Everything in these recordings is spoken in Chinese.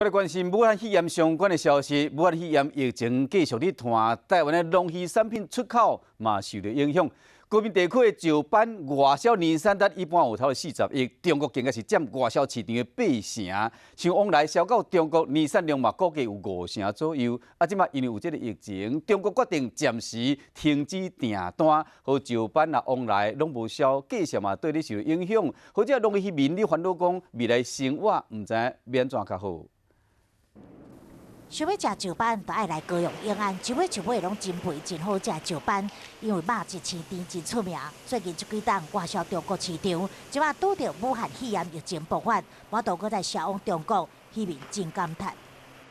我来关心武汉肺炎相关的消息。武汉肺炎疫情继续咧传，台湾的农渔产品出口嘛受到影响。高屏地区的石斑外销年产值一般有头40亿，中国更加是占外销市场的8成。像往来销到中国年产量嘛，估计有5成左右。即马因为有这个疫情，中国决定暂时停止订单，和石斑啊往来拢无销，价钱嘛对你受到影响。或者农渔民咧烦恼讲，未来生活唔知免怎较好。 想要食石斑，就爱来高雄永安，一尾一尾拢真肥真好食石斑，因为肉一青甜真出名。最近这几档外销中国市场，即马拄着武汉肺炎疫情爆发，我都搁在销往中国，渔民真感叹。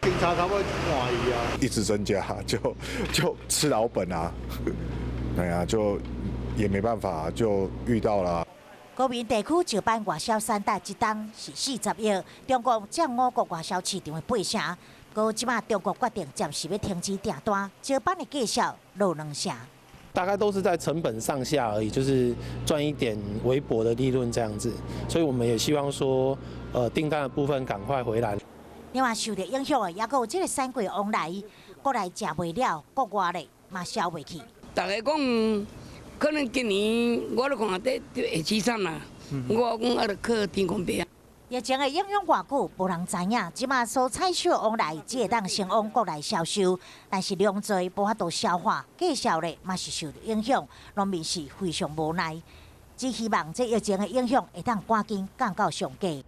警察他会怀疑啊，一直增加，就吃老本啊，对啊，就也没办法，就遇到了。 高屏地区石斑外销产值一档是40亿，中国占我国外销市场的8成。不即马中国决定暂时要停止订单，石斑的价销落2成。大概都是在成本上下而已，就是赚一点微薄的利润这样子。所以我们也希望说，订单的部分赶快回来。另外受到影响的，也有这个产柜往来，国内食袂了，国外的嘛销袂去。大家讲，可能今年我都看得会起产啦，我讲啊，着靠天公伯啊。 疫情的影响偌久，无人知影。即马所采取的往来只会当先往国内销售，但是量多无法度消化，价销咧嘛是受到影响，农民是非常无奈。只希望这疫情的影响会当赶紧降到上低。